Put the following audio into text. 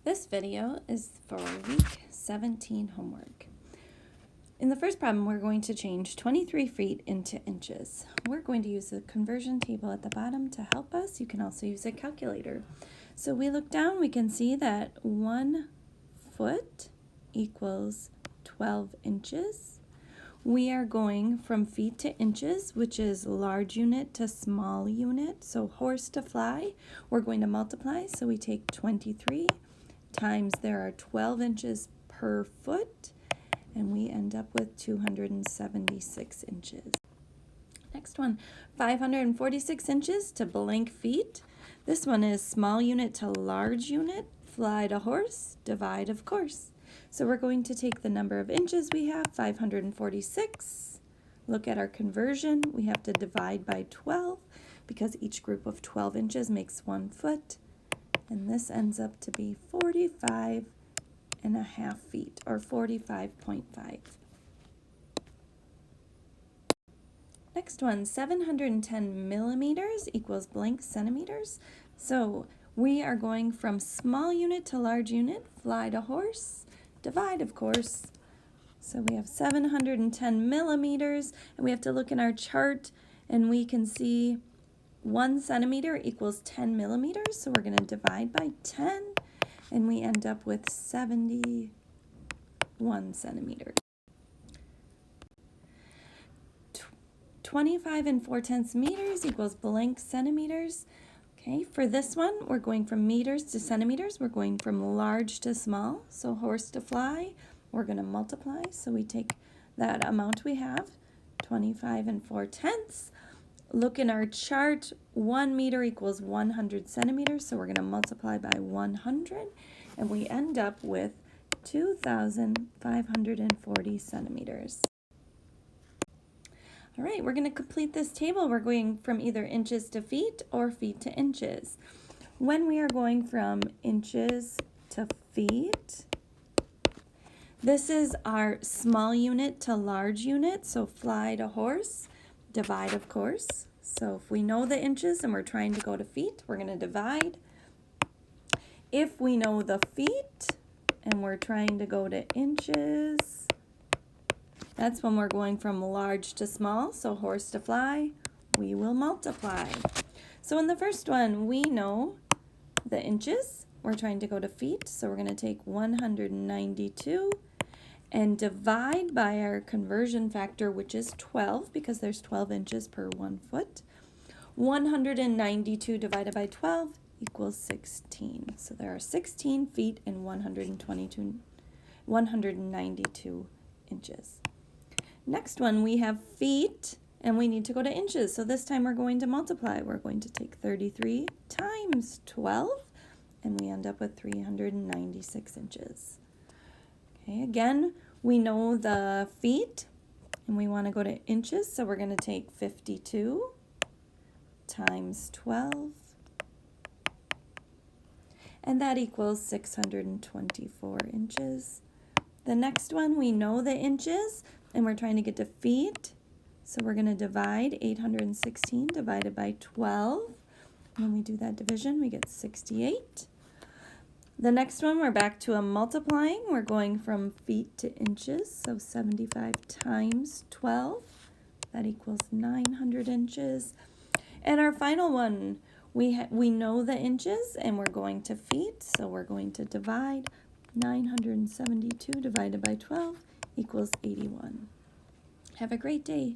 This video is for week 17 homework. In the first problem, we're going to change 23 feet into inches. We're going to use the conversion table at the bottom to help us. You can also use a calculator. So we look down, we can see that 1 foot equals 12 inches. We are going from feet to inches, which is large unit to small unit. So horse to fly, we're going to multiply. So we take 23 times there are 12 inches per foot, and we end up with 276 inches. Next one, 546 inches to blank feet. This one is small unit to large unit, fly to horse, divide of course. So we're going to take the number of inches we have, 546. Look at our conversion. We have to divide by 12 because each group of 12 inches makes 1 foot. And this ends up to be 45.5 feet, or 45.5. Next one, 710 millimeters equals blank centimeters. So we are going from small unit to large unit, fly to horse, divide of course. So we have 710 millimeters, and we have to look in our chart and we can see 1 centimeter equals 10 millimeters, so we're going to divide by 10, and we end up with 71 centimeters. 25 4/10 meters equals blank centimeters. Okay, for this one, we're going from meters to centimeters. We're going from large to small, so horse to fly. We're going to multiply, so we take that amount we have, 25 4/10. Look in our chart, 1 meter equals 100 centimeters, so we're going to multiply by 100, and we end up with 2,540 centimeters. All right, we're going to complete this table. We're going from either inches to feet or feet to inches. When we are going from inches to feet, this is our small unit to large unit, so fly to horse, divide of course. So if we know the inches and we're trying to go to feet, we're going to divide. If we know the feet and we're trying to go to inches, that's when we're going from large to small, so horse to fly, we will multiply. So in the first one, we know the inches. We're trying to go to feet, so we're going to take 192 and divide by our conversion factor, which is 12, because there's 12 inches per 1 foot. 192 divided by 12 equals 16. So there are 16 feet and 192 inches. Next one, we have feet, and we need to go to inches. So this time we're going to multiply. We're going to take 33 times 12, and we end up with 396 inches. Okay, again, we know the feet, and we want to go to inches, so we're going to take 52 times 12, and that equals 624 inches. The next one, we know the inches, and we're trying to get to feet, so we're going to divide 816 divided by 12. When we do that division, we get 68. The next one, we're back to a multiplying. We're going from feet to inches, so 75 times 12. That equals 900 inches. And our final one, we know the inches, and we're going to feet, so we're going to divide. 972 divided by 12 equals 81. Have a great day.